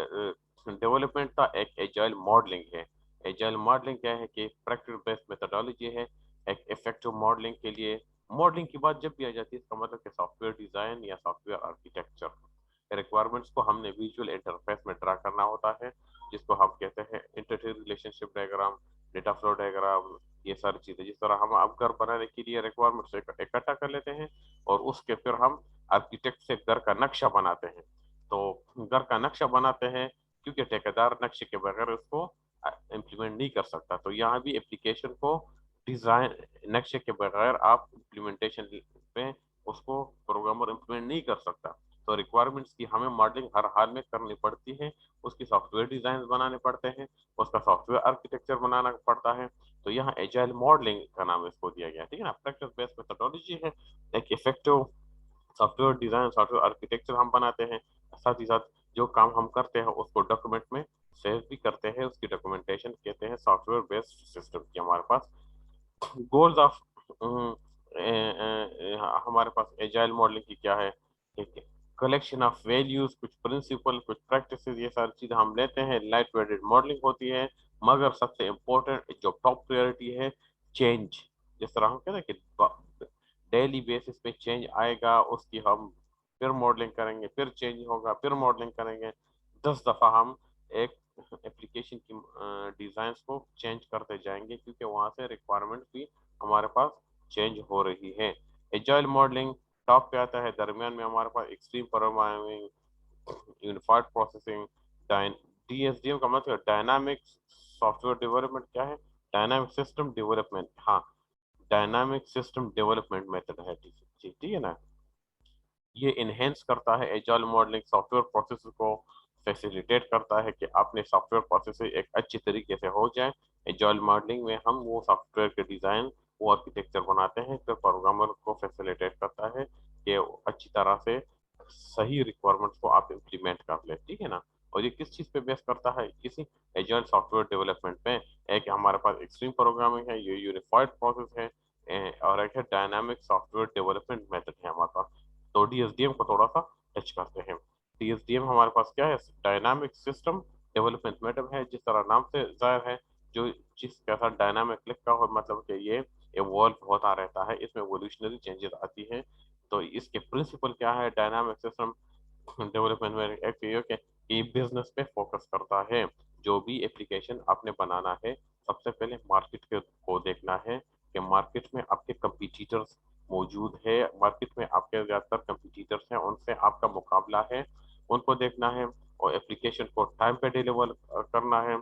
डेवलपमेंट था, एक एजाइल मॉडलिंग है। एजाइल मॉडलिंग क्या है कि प्रैक्टिस बेस्ड मेथोडोलॉजी है एक इफेक्टिव मॉडलिंग के लिए। मॉडलिंग की बात जब भी आ जाती है इसका मतलब कि सॉफ्टवेयर डिजाइन या सॉफ्टवेयर आर्किटेक्चर रिक्वायरमेंट्स को हमने विजुअल इंटरफेस में ड्रा करना होता है, जिसको हम कहते हैं interface relationship diagram, data flow diagram, یہ ساری چیزیں جس طرح ہم اب گھر بنانے کے لیے ریکوائرمنٹس اکٹھا کر لیتے ہیں اور اس کے پھر ہم آرکیٹیکٹ سے گھر کا نقشہ بناتے ہیں. تو گھر کا نقشہ بناتے ہیں کیونکہ ٹھیکیدار نقشے کے بغیر اس کو امپلیمنٹ نہیں کر سکتا. تو یہاں بھی اپلیکیشن کو ڈیزائن نقشے کے بغیر آپ امپلیمنٹیشن پہ اس کو پروگرامر امپلیمنٹ نہیں کر سکتا. تو ریکوائرمنٹس کی ہمیں ماڈلنگ ہر حال میں کرنی پڑتی ہے, اس کی سافٹ ویئر ڈیزائن بنانے پڑتے ہیں, اس کا سافٹ ویئر آرکیٹیکچر بنانا پڑتا ہے. تو یہاں ایجائل ماڈلنگ کا نام اس کو دیا گیا, ٹھیک ہے نا. پریکٹس بیسڈ میتھڈولوجی ہے, ایک effective soft where design soft where architecture ہم بناتے ہیں, ساتھ ہی ساتھ جو کام ہم کرتے ہیں اس کو ڈاکومنٹ میں سیو بھی کرتے ہیں, اس کی ڈاکومنٹیشن کہتے ہیں سافٹ ویئر بیسڈ سسٹم کی. ہمارے پاس گولز آف ہمارے پاس ایجائل ماڈلنگ کی کیا ہے, کلیکشن آف ویلیوز, کچھ پرنسپل, کچھ پریکٹسز, یہ ساری چیزیں ہم لیتے ہیں. لائٹ ویٹڈ ماڈلنگ ہوتی ہے, مگر سب سے امپورٹنٹ جو ٹاپ پریورٹی ہے چینج. جس طرح ہم کہتے ہیں کہ ڈیلی بیسس پہ چینج آئے گا, اس کی ہم پھر ماڈلنگ کریں گے, پھر چینج ہوگا, پھر ماڈلنگ کریں گے. 10 دفعہ ہم ایک اپلیکیشن کی ڈیزائنس کو چینج کرتے جائیں گے کیونکہ وہاں سے ریکوائرمنٹ بھی ہمارے پاس چینج ہو رہی ہے. ایجائل ماڈلنگ ٹاپ پہ آتا ہے, درمیان میں ہمارے پاس extreme programming, unified processing, D S D M کا مطلب ڈائنامک سافٹ ویئر ڈیولپمنٹ. کیا ہے ڈائنامک سسٹم ڈیولپمنٹ؟ ہاں, ڈائنامک سسٹم ڈیولپمنٹ میتھڈ ہے, ٹھیک ہے نا. یہ انہینس کرتا ہے agile modelling software process کو فیسیلیٹیٹ کرتا ہے کہ اپنے سافٹ ویئر پروسیس ایک اچھی طریقے سے ہو جائیں. ایجائل ماڈلنگ میں ہم وہ سافٹ ویئر کے ڈیزائن وہ آرکیٹیکچر بناتے ہیں, پھر پروگرامر کو فیسیلیٹیٹ کرتا ہے کہ اچھی طرح سے صحیح ریکوائرمنٹس کو آپ امپلیمنٹ کر لیں, ٹھیک ہے نا. اور یہ کس چیز پہ بیس کرتا ہے؟ کسی ایجائل سافٹ ویئر ڈیولپمنٹ پہ. ایک ہمارے پاس ایکسٹریم پروگرامنگ ہے, یہ یونیفائڈ پروسیس ہے, اور ایک ہے dynamic software development method ہے ہمارے پاس. تو ڈی ایس ڈی ایم کو تھوڑا سا ٹچ کرتے ہیں. ڈی ایس ڈی ایم ہمارے پاس کیا ہے؟ ڈائنامک سسٹم ڈیولپمنٹ میتھڈ ہے, جس طرح نام سے ظاہر ہے جو جس کے ساتھ ڈائنامک لکھ کا ہو, مطلب کہ یہ ایوالو ہوتا رہتا ہے, اس میں ایوولوشنری چینجز آتی ہیں. تو اس کے پرنسپل کیا ہے ڈائنامک سسٹم ڈیولپمنٹ میں؟ ایک یہ کہ یہ بزنس پہ فوکس کرتا ہے. جو بھی اپلیکیشن آپ نے بنانا ہے, سب سے پہلے مارکیٹ کو دیکھنا ہے کہ مارکیٹ میں آپ کے کمپیٹیٹرز موجود ہے, مارکیٹ میں آپ کے زیادہ تر کمپیٹیٹرز ہیں, ان سے آپ کا مقابلہ ہے, ان کو دیکھنا ہے, اور اپلیکیشن کو ٹائم پہ ڈیلیور کرنا ہے.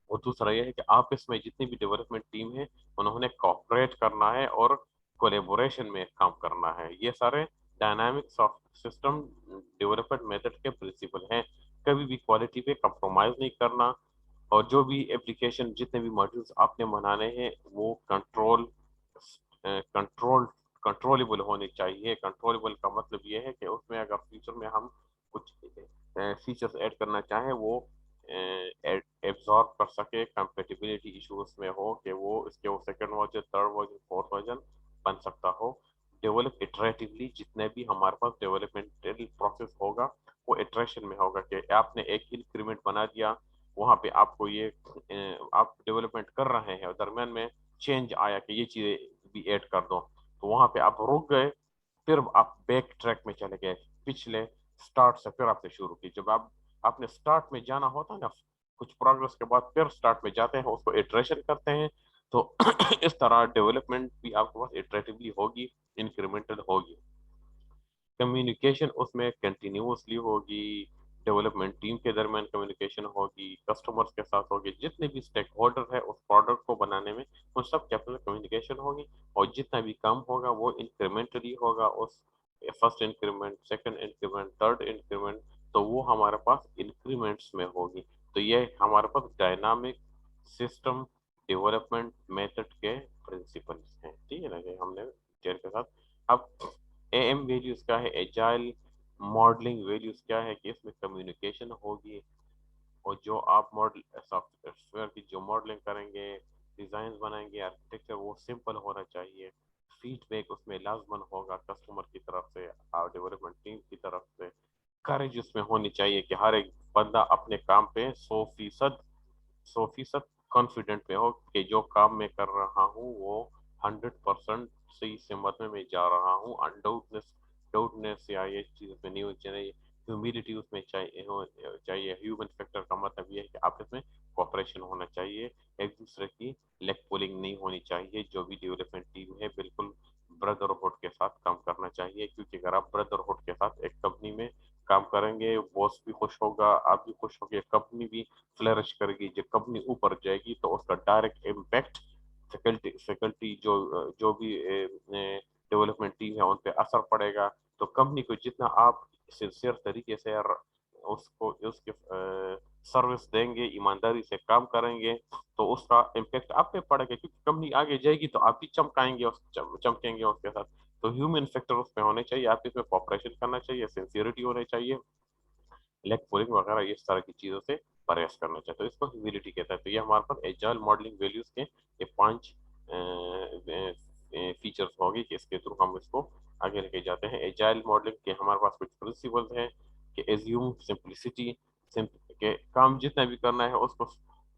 اور دوسرا یہ ہے کہ آپ اس میں جتنی بھی ڈیولپمنٹ ٹیم ہے انہوں نے کوآپریٹ کرنا ہے اور کولیبوریشن میں کام کرنا ہے. یہ سارے dynamic soft system development method کے پرنسپل ہیں. کبھی بھی کوالٹی پہ کمپرومائز نہیں کرنا, اور جو بھی اپلیکیشن جتنے بھی ماڈیولز آپ نے بنانے ہیں وہ کنٹرول کنٹرولیبل ہونی چاہیے. کنٹرولیبل کا مطلب یہ ہے کہ اس میں اگر فیوچر میں ہم کچھ فیچرز ایڈ کرنا چاہیں وہ ایبزارب کر سکے, کمپیٹیبلٹی ایشوز میں ہو کہ وہ اس کے second version, third version, fourth version بن سکتا ہو. ڈیولپ ایٹریٹیولی, جتنے بھی ہمارے پاس ڈیولپمنٹل پروسیس ہوگا وہ ایٹریشن میں ہوگا کہ آپ نے ایک انکریمنٹ بنا دیا, وہاں پہ آپ کو یہ آپ ڈیولپمنٹ کر رہے ہیں اور درمیان میں چینج آیا کہ یہ چیزیں بھی ایڈ کر دو, تو وہاں پہ آپ رک گئے, پھر آپ بیک ٹریک میں چلے گئے, پچھلے سٹارٹ سے پھر آپ نے شروع کی. جب آپ نے سٹارٹ میں جانا ہوتا ہے نا, کچھ پروگرس کے بعد پھر سٹارٹ میں جاتے ہیں, اس کو ایٹریشن کرتے ہیں. تو اس طرح ڈیولپمنٹ بھی آپ کے پاس ایٹریٹیولی ہوگی, انکریمنٹل ہوگی. کمیونیکیشن اس میں کنٹینیوسلی ہوگی, ڈیولپمنٹ ٹیم کے درمیان کمیونیکیشن ہوگی, کسٹمرز کے ساتھ ہوگی, جتنے بھی اسٹیک ہولڈر ہے اس پروڈکٹ کو بنانے میں ان سب کے اپنے کمیونیکیشن ہوگی. اور جتنا بھی کام ہوگا وہ انکریمنٹلی ہوگا, اس first increment, second increment, third increment, تو وہ ہمارے پاس انکریمنٹس میں ہوگی. تو یہ ہمارے پاس ڈائنامک سسٹم ڈیولپمنٹ میتھڈ کے پرنسپلس ہیں, ٹھیک ہے نا, کہ ہم نے ڈیٹیل کے ساتھ. اب اے ایم ویلیوز کیا ہے, ایجائل ماڈلنگ ویلیوز کیا ہے, کہ اس میں کمیونیکیشن ہوگی, اور جو آپ ماڈل سافٹ ویئر کی جو ماڈلنگ کریں گے, ڈیزائنز بنائیں گے, آرکیٹیکچر وہ سمپل ہونا چاہیے. فیڈ بیک اس میں لازمن ہوگا کسٹمر کی طرف سے اور ڈیولپمنٹ ٹیم کی طرف سے. کریج اس میں ہونی چاہیے کہ ہر ایک بندہ اپنے کام پہ 100% کانفیڈنٹ پہ ہو کہ جو کام میں کر رہا ہوں وہ 100% صحیح سمت میں جا رہا ہوں. ڈاؤٹنس یا یہ چیز میں نہیں ہونی چاہیے ह्यूमिलिटी उसमें चाहिए। ह्यूमन फैक्टर का मतलब ये है कि आपस में कोऑपरेशन होना चाहिए, एक दूसरे की लेग पुलिंग नहीं होनी चाहिए। जो भी डेवलपमेंट टीम है बिल्कुल ब्रदरहुड के साथ काम करना चाहिए, क्योंकि अगर आप ब्रदरहुड के साथ एक कंपनी में काम करेंगे, बॉस भी खुश होगा, आप भी खुश होंगे, कंपनी भी फ्लरिश करेगी। जब कंपनी ऊपर जाएगी तो उसका डायरेक्ट इम्पैक्ट फैकल्टी जो भी डेवलपमेंट टीम है उन पे असर पड़ेगा। तो कंपनी को जितना आप सिंसियर तरीके से उसको उसके सर्विस देंगे, ईमानदारी से काम करेंगे, तो उसका इम्पैक्ट आप पे पड़ेगा, क्योंकि कंपनी आगे जाएगी तो आप भी चमकाएंगे, चमकेंगे उसके साथ। तो ह्यूमन फैक्टर उसमें होने चाहिए, आप इसमें कॉपरेशन करना चाहिए, सिंसियरिटी होनी चाहिए, लेग पुलिंग वगैरह इस तरह की चीज़ों से परहेज करना चाहिए। तो इसको ह्यूमिलिटी कहता है। तो ये हमारे पास एजाइल मॉडलिंग वैल्यूज के ये 5 फीचर्स होगी कि इसके थ्रू हम इसको आगे लेके जाते हैं। एजाइल मॉडलिंग के हमारे पास कुछ प्रिंसिपल्स हैं कि एज्यूम सिंप्लिसिटी, के काम जितना भी करना है उसको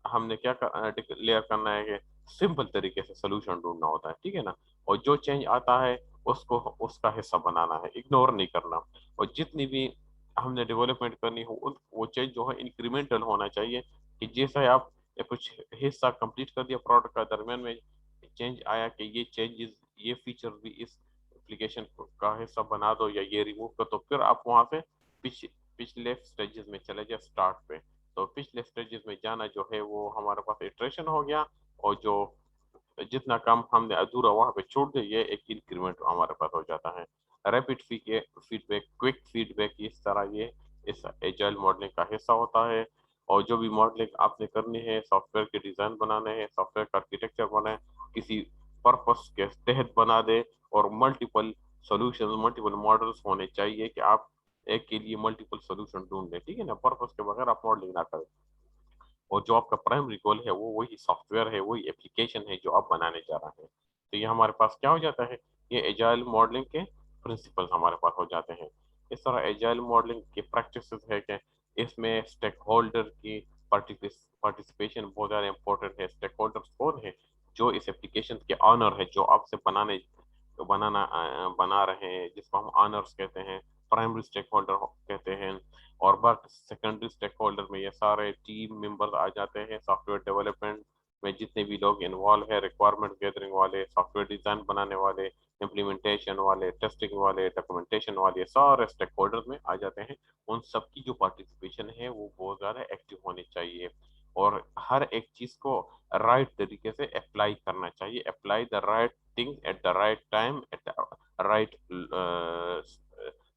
हमने क्या डिक्लेयर करना है कि सिंपल तरीके से सोल्यूशन ढूंढना होता है, ठीक है ना। और जो चेंज आता है उसको उसका हिस्सा बनाना है, इग्नोर नहीं करना। और जितनी भी हमने डेवलपमेंट करनी हो वो चेंज जो है इंक्रीमेंटल होना चाहिए, कि जैसे आप कुछ हिस्सा कंप्लीट कर दिया प्रोडक्ट का, दरमियान में चेंज आया कि ये चेंजेस, ये फीचर भी इस एप्लीकेशन का हिस्सा बना दो या ये रिमूव कर, तो फिर आप वहां से पिछले स्टेजेस में चले जाए स्टार्ट पे। तो पिछले स्टेजेस में जाना जो है वो हमारे पास इटरेशन हो गया, और जो जितना काम हमने अधूरा वहां पे छोड़ दिया ये एक इंक्रीमेंट हमारे पास हो जाता है। रैपिड फीडबैक, क्विक फीडबैक, इस तरह ये इस एजाइल मॉडलिंग का हिस्सा होता है। और जो भी मॉडलिंग आपने करनी है, सॉफ्टवेयर के डिजाइन बनाने हैं, सॉफ्टवेयर का आर्किटेक्चर बनाए, किसी पर्पस के तहत बना दे, और मल्टीपल सॉल्यूशन, मल्टीपल मॉडल्स होने चाहिए कि आप एक के लिए मल्टीपल सॉल्यूशन ढूंढ लें, ठीक है ना। पर्पस के बगैर आप मॉडलिंग ना करें। और जो आपका प्राइमरी गोल है वो वही सॉफ्टवेयर है, वही एप्लीकेशन है जो आप बनाने जा रहे हैं। तो ये हमारे पास क्या हो जाता है, ये एजाइल मॉडलिंग के प्रिंसिपल्स हमारे पास हो जाते हैं। इस तरह एजाइल मॉडलिंग की प्रैक्टिसेस है कि इसमें स्टेक होल्डर की पार्टिसिपेशन बहुत ज़्यादा इंपॉर्टेंट है। स्टेक होल्डर्स कौन है, जो इस एप्लीकेशन के ऑनर है, जो आपसे बना रहे हैं, जिसको हम ऑनर्स कहते हैं, प्राइमरी स्टेक होल्डर कहते हैं। और बाकी सेकेंडरी स्टेक होल्डर में ये सारे टीम मेंबर्स आ जाते हैं। सॉफ्टवेयर डेवलपमेंट में जितने भी लोग इन्वॉल्व है, रिक्वायरमेंट गैदरिंग वाले, सॉफ्टवेयर डिजाइन बनाने वाले, इम्प्लीमेंटेशन वाले, टेस्टिंग वाले, डॉक्यूमेंटेशन वाले, सारे स्टेक होल्डर में आ जाते हैं। उन सबकी जो पार्टिसिपेशन है वो बहुत ज़्यादा एक्टिव होनी चाहिए, और हर एक चीज़ को राइट तरीके से अप्लाई करना चाहिए। Apply the right thing at the right time at the right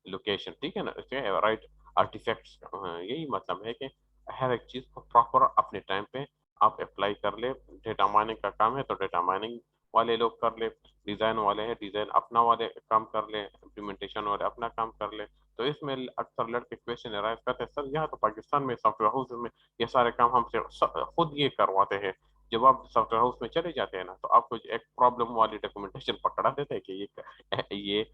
location, ठीक है ना, राइट आर्टिफैक्ट्स। यही मतलब है कि हर एक चीज को प्रॉपर अपने टाइम पे आप अप्लाई कर ले। डेटा माइनिंग का काम है तो डेटा माइनिंग वाले लोग कर ले, डिजाइन वाले हैं डिजाइन अपना वाले काम कर ले, इम्प्लीमेंटेशन वाले अपना काम कर ले। तो इसमें अक्सर लड़के क्वेश्चन अराइज करते हैं, सर यहाँ तो पाकिस्तान में सॉफ्टवेयर हाउस में ये सारे काम हमसे खुद ये करवाते हैं। जब आप सॉफ्टवेयर हाउस में चले जाते हैं ना, तो आपको एक प्रॉब्लम वाली डॉक्यूमेंटेशन पकड़ा देते हैं कि ये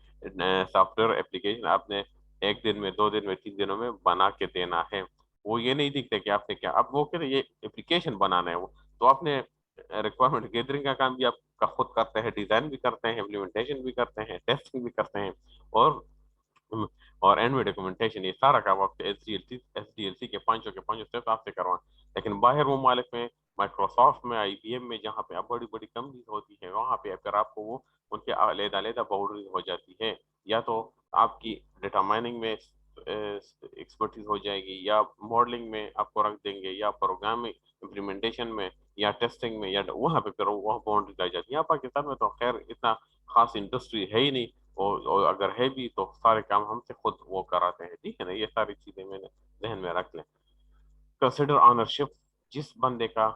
सॉफ्टवेयर एप्लीकेशन आपने 1 दिन में, 2 दिन में, 3 दिनों में बना के देना है। वो ये नहीं दिखता कि आपने क्या, अब वो कहते ये एप्लीकेशन बनाना है वो। तो आपने रिक्वायरमेंट गैदरिंग का काम भी आपका खुद करते हैं, डिजाइन भी करते हैं, इम्प्लीमेंटेशन भी करते हैं, टेस्टिंग भी करते हैं, और और एंड में डॉक्यूमेंटेशन, ये सारा काम आपके एसडीएलसी के पांचों स्टेप आपसे करवाएं। लेकिन बाहर ममालिक में, माइक्रोसॉफ्ट में, आईबीएम में, जहाँ पे अब बड़ी बड़ी कंपनी होती है, वहाँ पे अगर आपको वो उनके अलग-अलग बाउंड्रीज हो जाती है, या तो आपकी डेटा माइनिंग में एक्सपर्टीज हो जाएगी, या मॉडलिंग में आपको रख देंगे, या प्रोग्रामिंग इम्प्लीमेंटेशन में, या टेस्टिंग में, या वहाँ पे फिर वहाँ बाउंड्री लाई जाती है। यहाँ पाकिस्तान में तो खैर इतना खास इंडस्ट्री है ही नहीं, और अगर है भी तो सारे काम हमसे खुद वो कराते हैं, ठीक है ना। ये सारी चीजें मैंने ध्यान में रख लें। कंसिडर ऑनरशिप, जिस बंदे का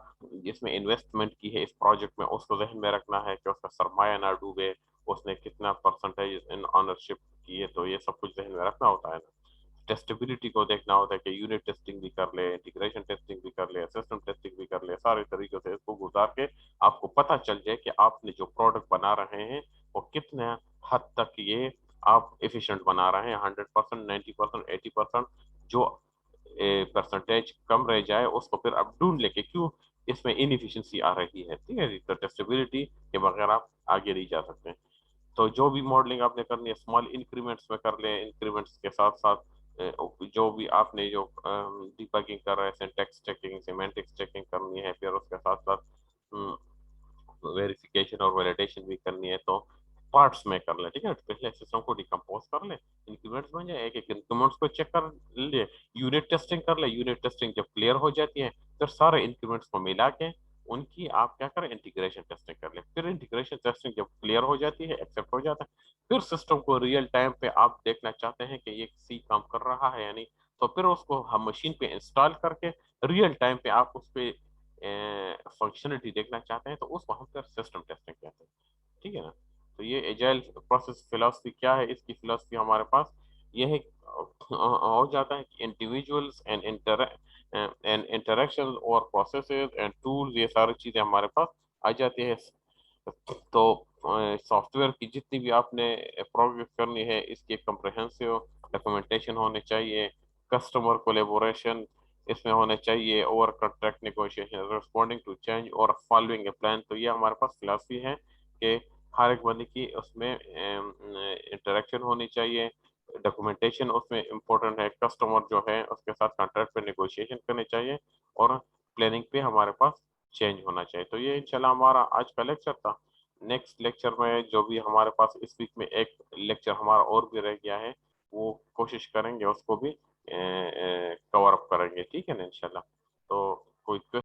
जिसमें इन्वेस्टमेंट की है इस प्रोजेक्ट में, उसको जहन में रखना है कि उसका सरमाया ना डूबे, उसने कितना परसेंटेज इन ऑनरशिप की है, तो ये सब कुछ जहन में रखना होता है ना। टेस्टेबिलिटी को देखना होता है कि यूनिट टेस्टिंग भी कर ले, इंटीग्रेशन टेस्टिंग भी कर ले, सिस्टम टेस्टिंग भी कर ले, सारे तरीके से इसको गुजार के आपको पता चल जाए कि आपने जो प्रोडक्ट बना रहे हैं वो कितने हद तक ये आप एफिशिएंट बना रहे हैं, 100%, 90%, 80%। जो परसेंटेज कम रह जाए उसको फिर आप ढूंढ लेके क्यों इसमें इनएफिशिएंसी आ रही है, ठीक है जी। तो टेस्टेबिलिटी के बगैर आप आगे नहीं जा सकते। तो जो भी मॉडलिंग आपने करनी है स्मॉल इंक्रीमेंट्स में कर लें, इंक्रीमेंट्स के साथ साथ जो भी आपने जो डिबगिंग कर रहे हैं, सिंटैक्स चेकिंग, सिमेंटिक्स चेकिंग करनी है, फिर उसके साथ साथ वेरिफिकेशन और वैलिडेशन भी करनी है, तो पार्ट्स में कर ले, ठीक है। पहले सिस्टम को डिकम्पोज कर ले, इंक्रीमेंट्स बन जाए, एक एक इंक्रीमेंट्स को चेक कर ले, यूनिट टेस्टिंग कर ले। यूनिट टेस्टिंग जब क्लियर हो जाती है, फिर सारे इंक्रीमेंट्स को मिला के उनकी आप क्या करें, इंटीग्रेशन टेस्टिंग कर ले। फिर इंटीग्रेशन टेस्टिंग जब क्लियर हो जाती है, एक्सेप्ट हो जाता है, फिर सिस्टम को रियल टाइम पे आप देखना चाहते हैं कि ये सी काम कर रहा है या नहीं, तो फिर उसको हम मशीन पे इंस्टॉल करके रियल टाइम पे आप उस पे फंक्शनलिटी देखना चाहते हैं, तो उसको हम फिर सिस्टम टेस्टिंग कहते हैं, ठीक है ना। तो ये एजाइल प्रोसेस फिलोसफी क्या है, इसकी फिलोसफी हमारे पास ये है, हो जाता है कि इंडिविजुअल्स एंड इंटरेक्शन और प्रोसेसेस एंड टूल्स, ये सारी चीजें हमारे पास आ जाती है। तो सॉफ्टवेयर की जितनी भी आपने प्रोग्रेस करनी है, इसकी कंप्रहेंसिव डॉक्यूमेंटेशन होने चाहिए, कस्टमर कोलेबोरेशन इसमें होने चाहिए, और contract negotiation, responding to change और फॉलोइंग ए प्लान। तो ये हमारे पास फिलॉसफी है कि हर एक बंदे की उसमें इंटरेक्शन होनी चाहिए, डॉक्यूमेंटेशन उसमें इम्पोर्टेंट है, कस्टमर जो है उसके साथ कॉन्ट्रैक्ट पे नेगोशिएशन करनी चाहिए, और प्लानिंग पे हमारे पास चेंज होना चाहिए। तो ये इंशाल्लाह हमारा आज का लेक्चर था। नेक्स्ट लेक्चर में जो भी हमारे पास इस वीक में एक लेक्चर हमारा और भी रह गया है, वो कोशिश करेंगे उसको भी कवर अप करेंगे, ठीक है ना इंशाल्लाह। तो कोई